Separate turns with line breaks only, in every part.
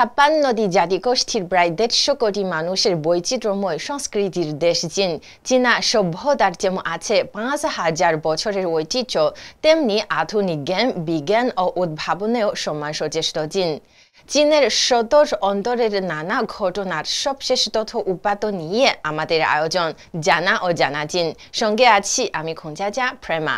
56টি জাতিগোষ্ঠীর প্রায় 150 কোটি মানুষের বৈচিত্র্যময় সংস্কৃতির দেশ চীন। চীনা সভ্যতার যেমন আছে 5000 বছরের ঐতিহ্য, তেমনি আধুনিক জ্ঞান, বিজ্ঞান ও উদ্ভাবনেও সমান সচেষ্ট চীন। চীনের সদর অন্তরের নানা ঘটনার সবশেষ তথ্য উপাত্ত নিয়ে আমাদের আয়োজন জানা ও জানা চীন। সঙ্গে আছি আমি খোঞ্জাজা প্রেমা।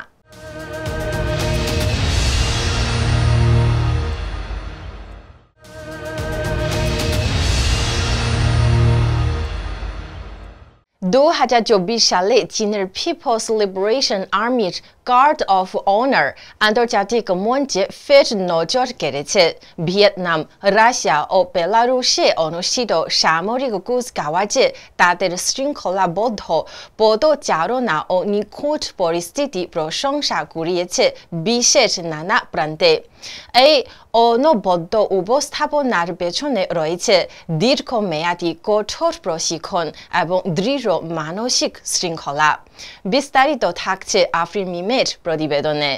2024 সালে চীনের পিপলস লিবারেশন আর্মির গার্ড অফ অনার আন্তর্জাতিক মঞ্চে ফের নজর কেড়েছে। ভিয়েতনাম, রাশিয়া ও বেলারুশে অনুষ্ঠিত সামরিক কুচকাওয়াজে তাদের শৃঙ্খলাবদ্ধ পদচারণা ও নিখুঁত পরিস্থিতি প্রশংসা কুড়িয়েছে বিশ্বের নানা প্রান্তে। এই অনবদ্য উপস্থাপনার পেছনে রয়েছে দীর্ঘমেয়াদী কঠোর প্রশিক্ষণ এবং দৃঢ় মানসিক শৃঙ্খলা। বিস্তারিত থাকছে আফরিন মিমের প্রতিবেদনে।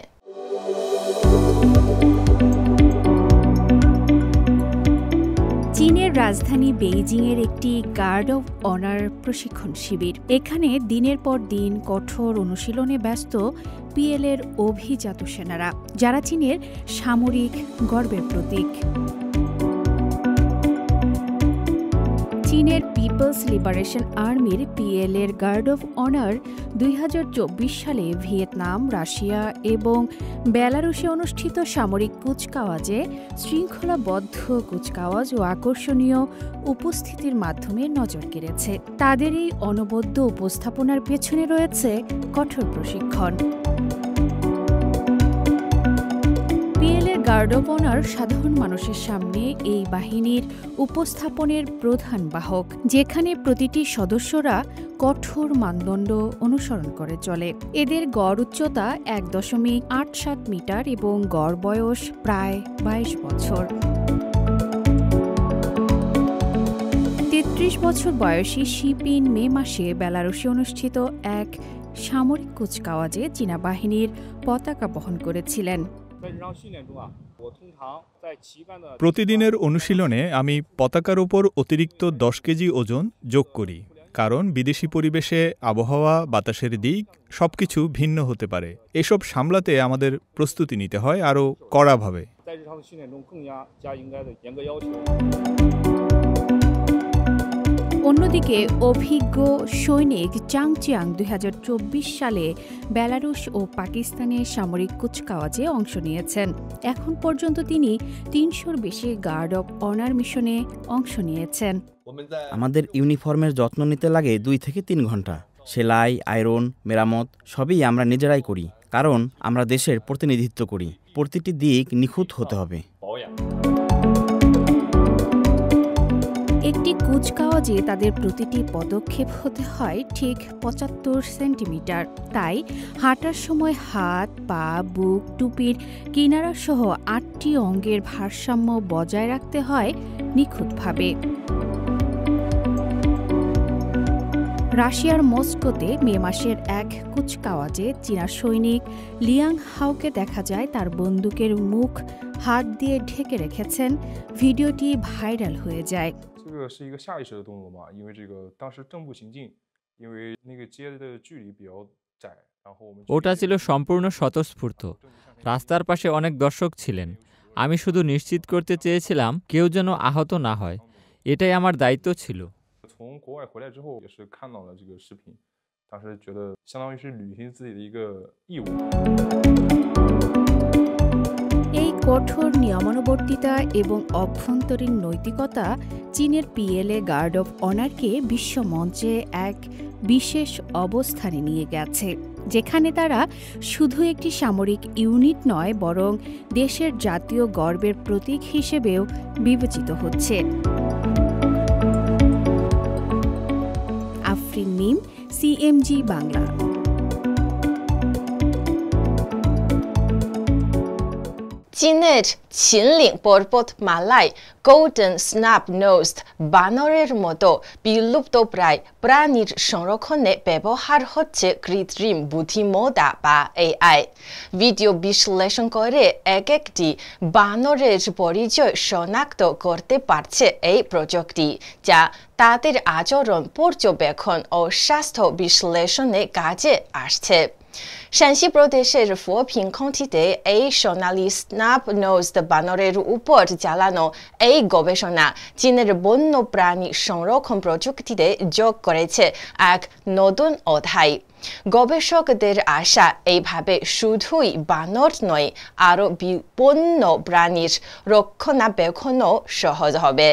চীনের রাজধানী বেইজিংয়ের একটি গার্ড অফ অনার প্রশিক্ষণ শিবির। এখানে দিনের পর দিন কঠোর অনুশীলনে ব্যস্ত পিএলের অভিজাত সেনারা, যারা চীনের সামরিক গর্বের প্রতীক। চীনের পিপলস লিবারেশন আর্মির পিএলের গার্ড অফ অনার 2024 সালে ভিয়েতনাম, রাশিয়া এবং বেলারুশে অনুষ্ঠিত সামরিক কুচকাওয়াজে শৃঙ্খলাবদ্ধ কুচকাওয়াজ ও আকর্ষণীয় উপস্থিতির মাধ্যমে নজর কেড়েছে। তাদের এই অনবদ্য উপস্থাপনার পেছনে রয়েছে কঠোর প্রশিক্ষণ। গার্ড অফ অনার সাধারণ মানুষের সামনে এই বাহিনীর উপস্থাপনের প্রধান বাহক, যেখানে প্রতিটি সদস্যরা কঠোর মানদণ্ড অনুসরণ করে চলে। এদের গড় উচ্চতা 1.87 মিটার এবং গড় বয়স প্রায় 22 বছর। 33 বছর বয়সী শিপিন মে মাসে বেলারুশে অনুষ্ঠিত এক সামরিক কুচকাওয়াজে চীনা বাহিনীর পতাকা বহন করেছিলেন।
প্রতিদিনের অনুশীলনে আমি পতাকার উপর অতিরিক্ত 10 কেজি ওজন যোগ করি, কারণ বিদেশি পরিবেশে আবহাওয়া, বাতাসের দিক সবকিছু ভিন্ন হতে পারে। এসব সামলাতে আমাদের প্রস্তুতি নিতে হয় আরও কড়াভাবে।
অন্যদিকে অভিজ্ঞ সৈনিক চাং চিয়াং 2024 সালে বেলারুশ ও পাকিস্তানে সামরিক কুচকাওয়াজে অংশ নিয়েছেন। এখন পর্যন্ত তিনি 300-র বেশি গার্ড অফ অনার মিশনে অংশ নিয়েছেন।
আমাদের ইউনিফর্মের যত্ন নিতে লাগে 2 থেকে 3 ঘন্টা। সেলাই, আয়রন, মেরামত সবই আমরা নিজেরাই করি, কারণ আমরা দেশের প্রতিনিধিত্ব করি। প্রতিটি দিক নিখুঁত হতে হবে।
একটি কুচকাওয়াজে তাদের প্রতিটি পদক্ষেপ হতে হয় ঠিক 75 সেন্টিমিটার। তাই হাঁটার সময় হাত, পা, বুক, টুপির কিনারা সহ 8টি অঙ্গের ভারসাম্য বজায় রাখতে হয় নিখুঁতভাবে। রাশিয়ার মস্কোতে মে মাসের এক কুচকাওয়াজে চীনা সৈনিক লিয়াং হাওকে দেখা যায় তার বন্দুকের মুখ হাত দিয়ে ঢেকে রেখেছেন। ভিডিওটি ভাইরাল হয়ে যায়।
这个是一个下意识的动作嘛，因为这个当时正步行进，因为那个街的距离比较窄，然后我们
ওটা ছিল সম্পূর্ণ স্বতঃস্ফূর্ত। রাস্তার পাশে অনেক দর্শক ছিলেন। আমি শুধু নিশ্চিত করতে চেয়েছিলাম কেউ যেন আহত না হয়। এটাই আমার দায়িত্ব ছিল।
从国外回来之后也是看到了这个视频，当时觉得相当于是履行自己的一个义务。
এই কঠোর নিয়মানুবর্তিতা এবং অভ্যন্তরীণ নৈতিকতা চীনের পিএলএ গার্ড অফ অনারকে বিশ্ব মঞ্চে এক বিশেষ অবস্থানে নিয়ে গেছে, যেখানে তারা শুধু একটি সামরিক ইউনিট নয়, বরং দেশের জাতীয় গর্বের প্রতীক হিসেবেও বিবেচিত হচ্ছে। আফরিন মিম, সিএমজি বাংলা।
চীনের ছিনলিং পর্বতমালায় গোল্ডেন স্ন্যাপ-নোজড বানরের মতো বিলুপ্তপ্রায় প্রাণীর সংরক্ষণে ব্যবহার হচ্ছে কৃত্রিম বুদ্ধিমত্তা বা AI। ভিডিও বিশ্লেষণ করে এক একটি বানরের পরিচয় শনাক্ত করতে পারছে এই প্রযুক্তি, যা তাদের আচরণ পর্যবেক্ষণ ও স্বাস্থ্য বিশ্লেষণে কাজে আসছে। শানসি প্রদেশের ফোপিং কাউন্টিতে এই সোনালি স্ন্যাপ-নোজড বানরের উপর চালানো এই গবেষণা চীনের বন্যপ্রাণী সংরক্ষণ প্রযুক্তিতে যোগ করেছে এক নতুন অধ্যায়। গবেষকদের আশা, এইভাবে শুধুই বানর নয়, আরও বন্য প্রাণীর রক্ষণাবেক্ষণও সহজ হবে।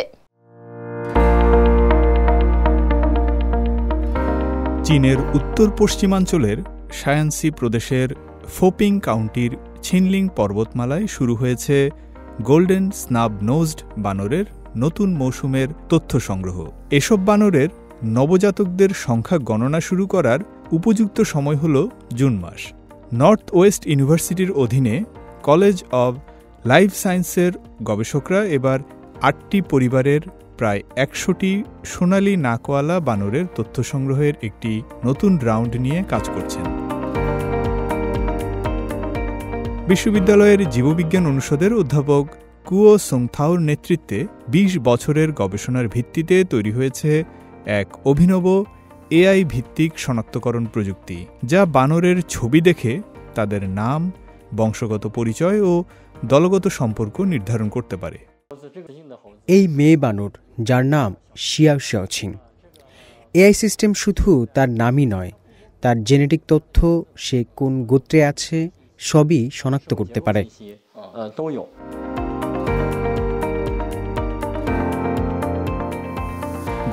চীনের উত্তর পশ্চিমাঞ্চলের শায়ানসি প্রদেশের ফোপিং কাউন্টির ছিনলিং পর্বতমালায় শুরু হয়েছে গোল্ডেন স্ন্যাপ-নোজড বানরের নতুন মৌসুমের তথ্য সংগ্রহ। এসব বানরের নবজাতকদের সংখ্যা গণনা শুরু করার উপযুক্ত সময় হল জুন মাস। নর্থ ওয়েস্ট ইউনিভার্সিটির অধীনে কলেজ অব লাইফ সায়েন্সের গবেষকরা এবার 8টি পরিবারের প্রায় 100টি সোনালি নাকওয়ালা বানরের তথ্য সংগ্রহের একটি নতুন রাউন্ড নিয়ে কাজ করছেন। বিশ্ববিদ্যালয়ের জীববিজ্ঞান অনুষদের অধ্যাপক কুও সোংথাওর নেতৃত্বে 20 বছরের গবেষণার ভিত্তিতে তৈরি হয়েছে এক অভিনব AI ভিত্তিক শনাক্তকরণ প্রযুক্তি, যা বানরের ছবি দেখে তাদের নাম, বংশগত পরিচয় ও দলগত সম্পর্ক নির্ধারণ করতে পারে।
এই মেয়ে বানর, যার নাম শিয়াও শিয়াওছিং, AI সিস্টেম শুধু তার নামই নয়, তার জেনেটিক তথ্য, সে কোন গোত্রে আছে, সবই শনাক্ত করতে পারে।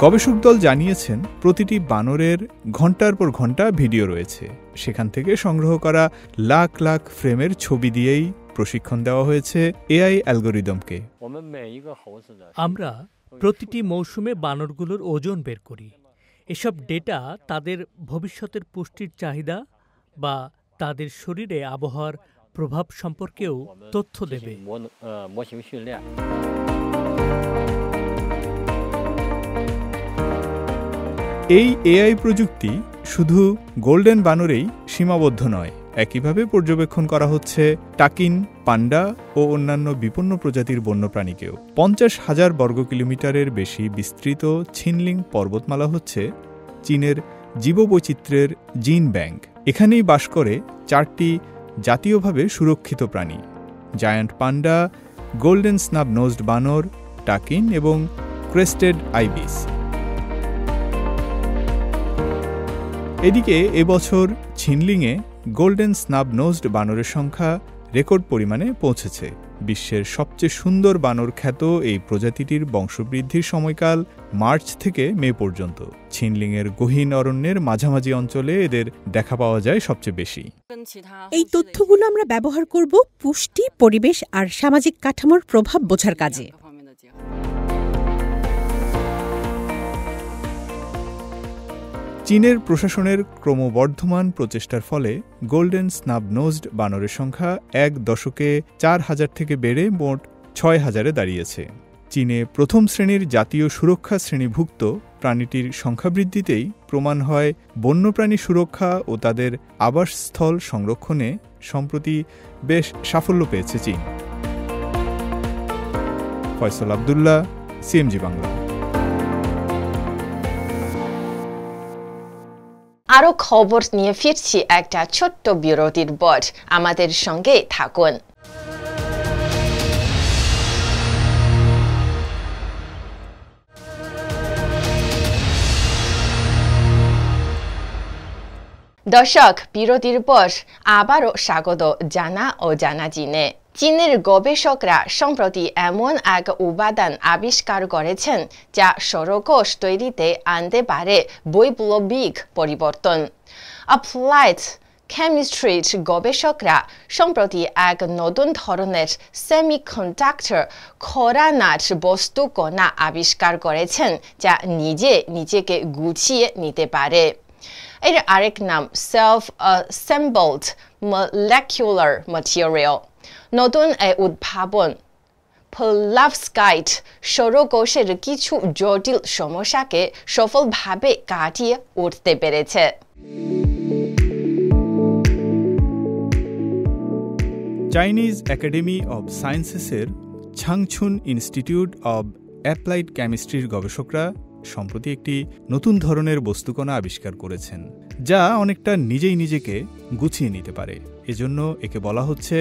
গবেষক দল জানিয়েছেন, প্রতিটি বানরের ঘন্টার পর ঘন্টা ভিডিও রয়েছে। সেখান থেকে সংগ্রহ করা লাখ লাখ ফ্রেমের ছবি দিয়েই প্রশিক্ষণ দেওয়া হয়েছে AI অ্যালগোরিদমকে।
আমরা প্রতিটি মৌসুমে বানরগুলোর ওজন বের করি। এসব ডেটা তাদের ভবিষ্যতের পুষ্টির চাহিদা বা তাদের শরীরে আবহাওয়ার প্রভাব সম্পর্কেও তথ্য দেবে।
এই AI প্রযুক্তি শুধু গোল্ডেন বানরেই সীমাবদ্ধ নয়, একইভাবে পর্যবেক্ষণ করা হচ্ছে টাকিন, পান্ডা ও অন্যান্য বিপন্ন প্রজাতির বন্যপ্রাণীকেও। 50,000 বর্গ কিলোমিটারের বেশি বিস্তৃত ছিনলিং পর্বতমালা হচ্ছে চীনের জীববৈচিত্র্যের জিন ব্যাংক। এখানেই বাস করে 4টি জাতীয়ভাবে সুরক্ষিত প্রাণী: জায়ান্ট পান্ডা, গোল্ডেন স্ন্যাপ-নোজড বানর, টাকিন এবং ক্রেস্টেড আইবিস। এদিকে এবছর ছিনলিংয়ে গোল্ডেন স্ন্যাপ-নোজড বানরের সংখ্যা রেকর্ড পরিমাণে পৌঁছেছে। বিশ্বের সবচেয়ে সুন্দর বানর খ্যাত এই প্রজাতিটির বংশবৃদ্ধির সময়কাল মার্চ থেকে মে পর্যন্ত। ছিনলিংয়ের গহীন অরণ্যের মাঝামাঝি অঞ্চলে এদের দেখা পাওয়া যায় সবচেয়ে বেশি।
এই তথ্যগুলো আমরা ব্যবহার করব পুষ্টি, পরিবেশ আর সামাজিক কাঠামোর প্রভাব বোঝার কাজে।
চীনের প্রশাসনের ক্রমবর্ধমান প্রচেষ্টার ফলে গোল্ডেন স্ন্যাপ-নোজড বানরের সংখ্যা 1 দশকে 4,000 থেকে বেড়ে মোট 6,000-এ দাঁড়িয়েছে। চীনে প্রথম শ্রেণীর জাতীয় সুরক্ষা শ্রেণীভুক্ত প্রাণীটির সংখ্যা বৃদ্ধিতেই প্রমাণ হয় বন্যপ্রাণী সুরক্ষা ও তাদের আবাসস্থল সংরক্ষণে সম্প্রতি বেশ সাফল্য পেয়েছে চীন। ফয়সাল আব্দুল্লাহ, CMG বাংলা।
আরও খবর নিয়ে ফিরছি একটা ছোট্ট বিরতির পর, আমাদের সঙ্গে থাকুন। দর্শক, বিরতির পর আবারও স্বাগত জানা ও জানা চীনে। চীনের গবেষকরা সম্প্রতি এমন এক উপাদান আবিষ্কার করেছেন যা সৌরকোষ তৈরিতে আনতে পারে বৈপ্লবিক পরিবর্তন। অ্যাপ্লাইড কেমিস্ট্রির গবেষকরা সম্প্রতি এক নতুন ধরনের সেমিকন্ডাক্টর খোরানাট বস্তু কণা আবিষ্কার করেছেন যা নিজেকে গুছিয়ে নিতে পারে। এর আরেক নাম সেলফ অ্যাসেম্বলড মলিকিউলার ম্যাটেরিয়াল। নতুন এই উদ্ভাবন পেরোভস্কাইট সৌরকোষের কিছু জটিল সমস্যাকে সফলভাবে কাটিয়ে উঠতে পেরেছে।
চাইনিজ একাডেমি অব সায়েন্সেসের ছাংছুন ইনস্টিটিউট অব অ্যাপ্লাইড কেমিস্ট্রির গবেষকরা সম্প্রতি একটি নতুন ধরনের বস্তুকণা আবিষ্কার করেছেন, যা অনেকটা নিজেই নিজেকে গুছিয়ে নিতে পারে। এজন্য একে বলা হচ্ছে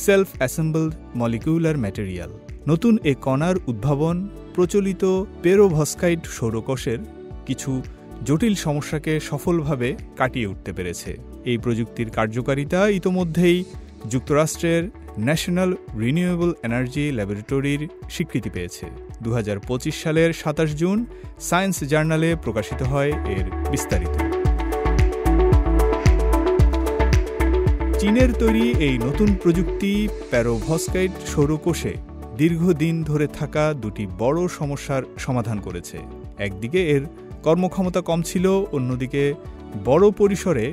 সেলফ অ্যাসেম্বলড মলিকিউলার ম্যাটেরিয়াল। নতুন এ কণার উদ্ভাবন প্রচলিত পেরোভস্কাইট সৌরকোষের কিছু জটিল সমস্যাকে সফলভাবে কাটিয়ে উঠতে পেরেছে। এই প্রযুক্তির কার্যকারিতা ইতোমধ্যেই যুক্তরাষ্ট্রের ন্যাশনাল রিনিউয়েবল এনার্জি ল্যাবরেটরির স্বীকৃতি পেয়েছে। 2025 সালের 27 জুন সায়েন্স জার্নালে প্রকাশিত হয় এর বিস্তারিত। চীনের তৈরি এই নতুন প্রযুক্তি পেরোভস্কাইট সৌরকোষে দীর্ঘদিন ধরে থাকা দুটি বড় সমস্যার সমাধান করেছে। একদিকে এর কর্মক্ষমতা কম ছিল, অন্যদিকে বড় পরিসরে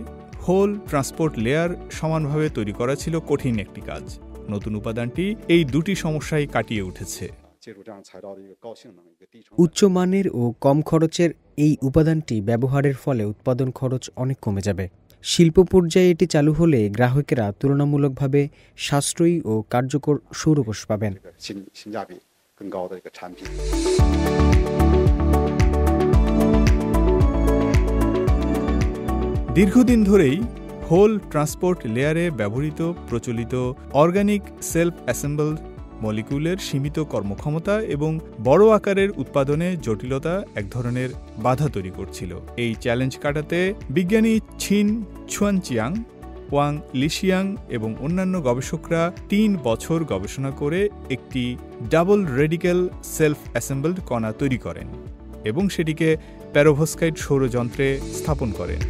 হোল ট্রান্সপোর্ট লেয়ার সমানভাবে তৈরি করা ছিল কঠিন একটি কাজ। নতুন উপাদানটি এই দুটি সমস্যাই কাটিয়ে উঠেছে।
উচ্চমানের ও কম খরচের এই উপাদানটি ব্যবহারের ফলে উৎপাদন খরচ অনেক কমে যাবে। শিল্প পর্যায়ে এটি চালু হলে গ্রাহকেরা তুলনামূলকভাবে সাশ্রয়ী ও কার্যকর সৌরকোষ পাবেন।
দীর্ঘদিন ধরেই হোল ট্রান্সপোর্ট লেয়ারে ব্যবহৃত প্রচলিত অর্গানিক সেলফ অ্যাসেম্বলড মলিকিউলের সীমিত কর্মক্ষমতা এবং বড় আকারের উৎপাদনে জটিলতা এক ধরনের বাধা তৈরি করছিল। এই চ্যালেঞ্জ কাটাতে বিজ্ঞানী ছিন ছুয়ানচিয়াং, ওয়াং লিশিয়াং এবং অন্যান্য গবেষকরা 3 বছর গবেষণা করে একটি ডাবল রেডিক্যাল সেলফ অ্যাসেম্বলড কণা তৈরি করেন এবং সেটিকে পেরোভস্কাইট সৌরযন্ত্রে স্থাপন করেন।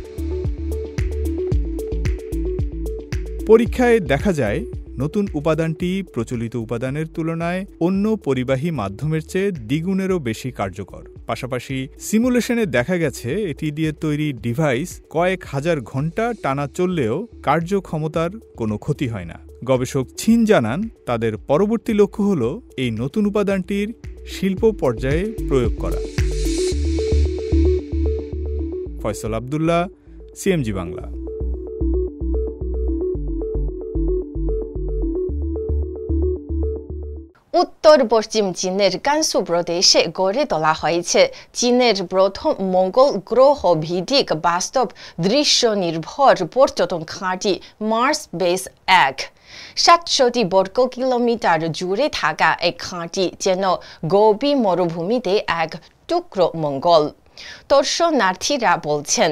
পরীক্ষায় দেখা যায় নতুন উপাদানটি প্রচলিত উপাদানের তুলনায় অন্য পরিবাহী মাধ্যমের চেয়ে দ্বিগুণেরও বেশি কার্যকর। পাশাপাশি সিমুলেশনে দেখা গেছে এটি দিয়ে তৈরি ডিভাইস কয়েক হাজার ঘন্টা টানা চললেও কার্যক্ষমতার কোনো ক্ষতি হয় না। গবেষক ছিন জানান, তাদের পরবর্তী লক্ষ্য হল এই নতুন উপাদানটির শিল্প পর্যায়ে প্রয়োগ করা। ফয়সাল আব্দুল্লাহ, সিএমজি বাংলা।
উত্তর পশ্চিম চীনের কানসু প্রদেশে গড়ে তোলা হয়েছে চীনের প্রথম মঙ্গল গ্রহ ভিত্তিক বাস্তব দৃশ্য নির্ভর পর্যটন ঘাঁটি মার্স বেস 1। 700টি বর্গ কিলোমিটার জুড়ে থাকা এই ঘাঁটি যেন গোবি মরুভূমিতে এক টুকরো মঙ্গল। দর্শনার্থীরা বলছেন,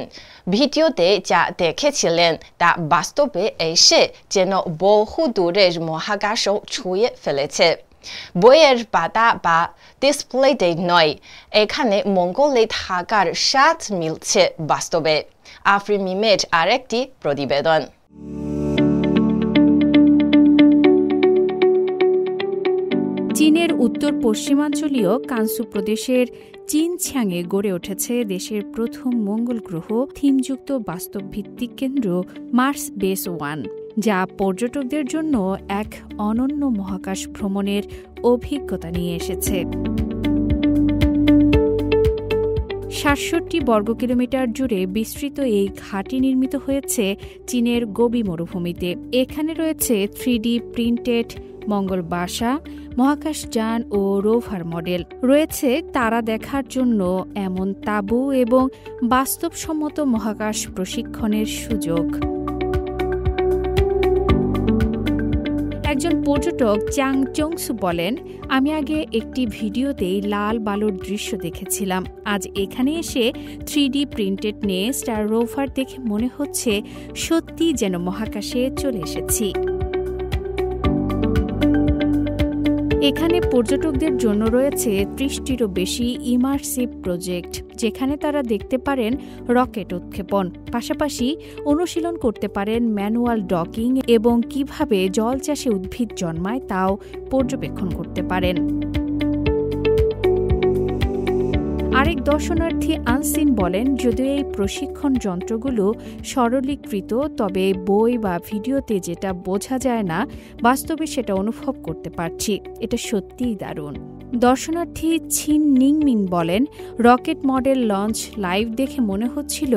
ভিডিওতে যা দেখেছিলেন তা বাস্তবে এসে যেন বহু দূরের মহাকাশ ছুঁয়ে ফেলেছে। বইয়ের পাতা বা ডিসপ্লেতে নয়, এখানে মঙ্গলে থাকার স্বাদ মিলছে বাস্তবে। আফরিন মিমের আরেকটি প্রতিবেদন।
চীনের উত্তর পশ্চিমাঞ্চলীয় কানসু প্রদেশের চিনছিয়াংয়ে গড়ে উঠেছে দেশের প্রথম মঙ্গল গ্রহ থিমযুক্ত বাস্তবভিত্তিক কেন্দ্র মার্স বেস 1, যা পর্যটকদের জন্য এক অনন্য মহাকাশ ভ্রমণের অভিজ্ঞতা নিয়ে এসেছে। 67 বর্গ কিলোমিটার জুড়ে বিস্তৃত এই ঘাঁটি নির্মিত হয়েছে চীনের গোবি মরুভূমিতে। এখানে রয়েছে 3D প্রিন্টেড মঙ্গল বাসা, মহাকাশযান ও রোভার মডেল। রয়েছে তারা দেখার জন্য এমন তাঁবু এবং বাস্তবসম্মত মহাকাশ প্রশিক্ষণের সুযোগ। একজন পর্যটক চাং চংসু বলেন, আমি আগে একটি ভিডিওতেই লাল বালুর দৃশ্য দেখেছিলাম। আজ এখানে এসে 3D প্রিন্টেড নেস্ট আর রোভার দেখে মনে হচ্ছে সত্যি যেন মহাকাশে চলে এসেছি। এখানে পর্যটকদের জন্য রয়েছে 30টিরও বেশি ইমার্সিভ প্রজেক্ট, যেখানে তারা দেখতে পারেন রকেট উৎক্ষেপণ, পাশাপাশি অনুশীলন করতে পারেন ম্যানুয়াল ডকিং এবং কিভাবে জল চাষে উদ্ভিদ জন্মায় তাও পর্যবেক্ষণ করতে পারেন। আরেক দর্শনার্থী আনসিন বলেন, যদিও এই প্রশিক্ষণ যন্ত্রগুলো সরলীকৃত, তবে বই বা ভিডিওতে যেটা বোঝা যায় না, বাস্তবে সেটা অনুভব করতে পারছি। এটা সত্যিই দারুণ। দর্শনার্থী ছিন নিংমিন বলেন, রকেট মডেল লঞ্চ লাইভ দেখে মনে হচ্ছিল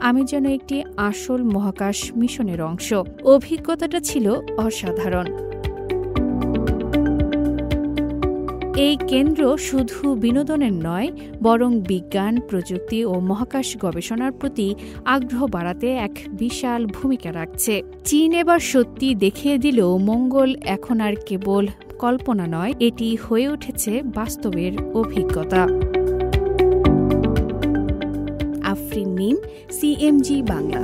আমি যেন একটি আসল মহাকাশ মিশনের অংশ। অভিজ্ঞতাটা ছিল অসাধারণ। এই কেন্দ্র শুধু বিনোদনের নয়, বরং বিজ্ঞান, প্রযুক্তি ও মহাকাশ গবেষণার প্রতি আগ্রহ বাড়াতে এক বিশাল ভূমিকা রাখছে। চীন এবার সত্যি দেখিয়ে দিল মঙ্গল এখন আর কেবল কল্পনা নয়, এটি হয়ে উঠেছে বাস্তবের অভিজ্ঞতা। আফরিন মিম, সিএমজি বাংলা।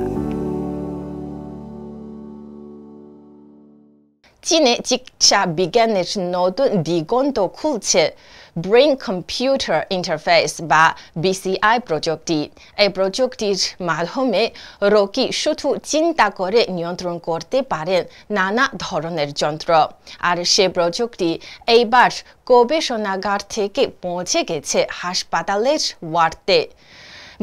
চীনে চিকিৎসা বিজ্ঞানের নতুন দিগন্ত খুলছে ব্রেইন কম্পিউটার ইন্টারফেস বা বিসিআই প্রযুক্তি। এই প্রযুক্তির মাধ্যমে রোগী শুধু চিন্তা করে নিয়ন্ত্রণ করতে পারেন নানা ধরনের যন্ত্র। আর সে প্রযুক্তি এইবার গবেষণাগার থেকে পৌঁছে গেছে হাসপাতালের ওয়ার্ডে।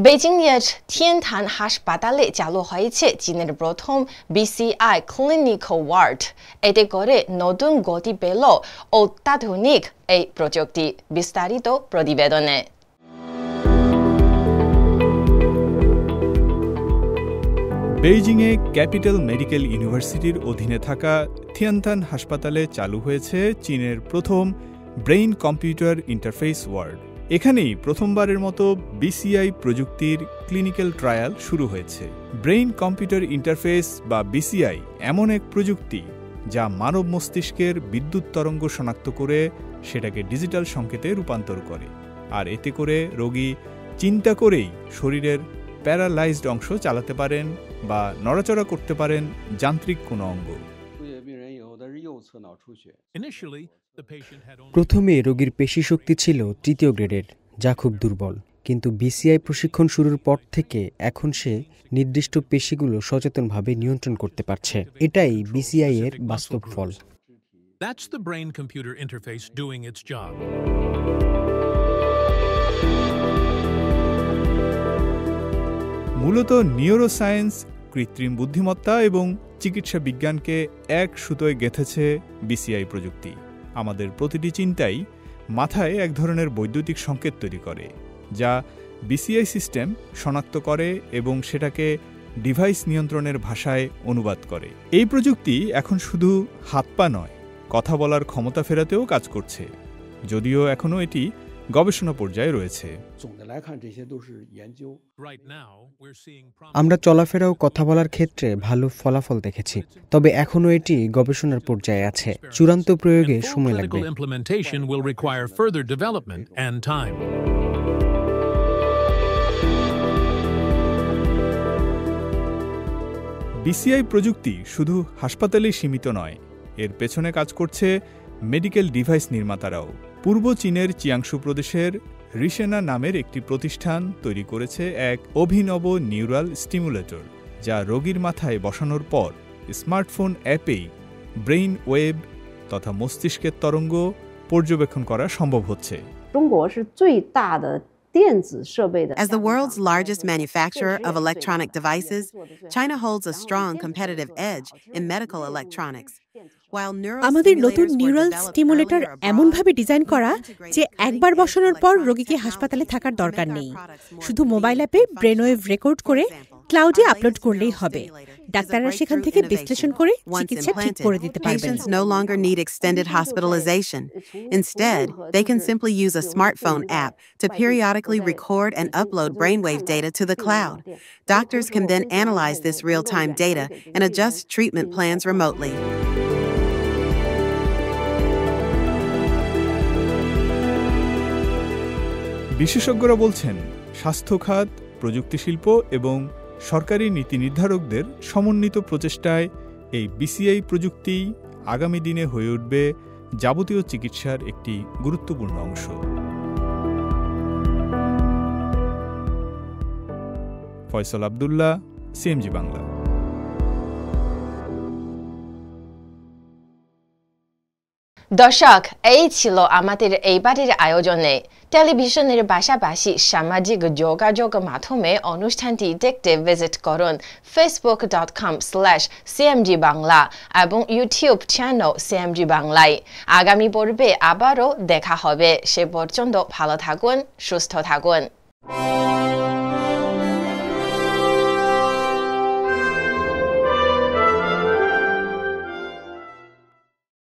বেজিংয়ের টিয়ানথান হাসপাতালে চালু হয়েছে চীনের প্রথম বিসিআই ক্লিনিক্যাল ওয়ার্ড। এতে করে নতুন গতি পেল অত্যাধুনিক এই প্রযুক্তি। বিস্তারিত প্রতিবেদনে।
বেইজিংয়ে ক্যাপিটাল মেডিকেল ইউনিভার্সিটির অধীনে থাকা টিয়ানথান হাসপাতালে চালু হয়েছে চীনের প্রথম ব্রেইন কম্পিউটার ইন্টারফেস ওয়ার্ড। এখানেই প্রথমবারের মতো বিসিআই প্রযুক্তির ক্লিনিক্যাল ট্রায়াল শুরু হয়েছে। ব্রেইন কম্পিউটার ইন্টারফেস বা বিসিআই এমন এক প্রযুক্তি যা মানব মস্তিষ্কের বিদ্যুৎ তরঙ্গ শনাক্ত করে সেটাকে ডিজিটাল সংকেতে রূপান্তর করে। আর এতে করে রোগী চিন্তা করেই শরীরের প্যারালাইজড অংশ চালাতে পারেন বা নড়াচড়া করতে পারেন যান্ত্রিক কোনো অঙ্গ।
প্রথমে রোগীর পেশিশক্তি ছিল তৃতীয় গ্রেডের, যা খুব দুর্বল, কিন্তু বিসিআই প্রশিক্ষণ শুরুর পর থেকে এখন সে নির্দিষ্ট পেশিগুলো সচেতনভাবে নিয়ন্ত্রণ করতে পারছে। এটাই বিসিআই এর বাস্তব ফল।
That's the brain computer interface doing its job.
মূলত নিউরোসায়েন্স, কৃত্রিম বুদ্ধিমত্তা এবং চিকিৎসা বিজ্ঞানকে এক সুতোয় গেঁথেছে বিসিআই প্রযুক্তি। আমাদের প্রতিটি চিন্তাই মাথায় এক ধরনের বৈদ্যুতিক সংকেত তৈরি করে, যা বিসিআই সিস্টেম শনাক্ত করে এবং সেটাকে ডিভাইস নিয়ন্ত্রণের ভাষায় অনুবাদ করে। এই প্রযুক্তি এখন শুধু হাত পা নয়, কথা বলার ক্ষমতা ফেরাতেও কাজ করছে, যদিও এখনও এটি গবেষণা পর্যায়ে রয়েছে।
আমরা চলাফেরা ও কথা বলার ক্ষেত্রে ভালো ফলাফল দেখেছি, তবে এখনও এটি গবেষণার পর্যায়ে আছে। চূড়ান্ত প্রয়োগে সময় লাগবে।
বিসিআই প্রযুক্তি শুধু হাসপাতালেই সীমিত নয়, এর পেছনে কাজ করছে মেডিকেল ডিভাইস নির্মাতারাও। পূর্ব চীনের চিয়াংশু প্রদেশের রিশেনা নামের একটি প্রতিষ্ঠান তৈরি করেছে এক অভিনব নিউরাল স্টিমুলেটর, যা রোগীর মাথায় বসানোর পর স্মার্টফোন অ্যাপেই ব্রেইন ওয়েভ তথা মস্তিষ্কের তরঙ্গ পর্যবেক্ষণ করা সম্ভব হচ্ছে।
As the world's largest manufacturer of electronic devices, China holds a strong competitive edge in medical electronics.
আমাদের নতুন নিউরাল স্টিমুলেটর এমনভাবে ডিজাইন করা যে একবার বসানোর পর রোগীকে হাসপাতালে থাকার দরকার নেই। শুধু মোবাইল অ্যাপে ব্রেনওয়েভ রেকর্ড করে ক্লাউডে আপলোড করলেই হবে। ডাক্তাররা সেখান থেকে বিশ্লেষণ করে চিকিৎসা ঠিক করে দিতে পারবেন।
Patients no longer need extended hospitalization. Instead, they can simply use a smartphone app to periodically record and upload brainwave data to the cloud. Doctors can then analyze this real-time data and adjust treatment plans remotely.
বিশেষজ্ঞরা বলছেন, স্বাস্থ্য খাত, প্রযুক্তি শিল্প এবং সরকারি নীতি নির্ধারকদের সমন্বিত প্রচেষ্টায় এই বিসিআই প্রযুক্তি আগামী দিনে হয়ে উঠবে যাবতীয় চিকিৎসার একটি গুরুত্বপূর্ণ অংশ। ফয়সাল আব্দুল্লাহ, সিএমজি বাংলা।
দর্শক, এই ছিল আমাদের এইবারের আয়োজনে। টেলিভিশনের পাশাপাশি সামাজিক যোগাযোগ মাধ্যমে অনুষ্ঠানটি দেখতে ভিজিট করুন facebook.com/cmg বাংলা এবং ইউটিউব চ্যানেল CMG বাংলায়। আগামী পর্বে আবারও দেখা হবে। সে পর্যন্ত ভালো থাকুন, সুস্থ থাকুন।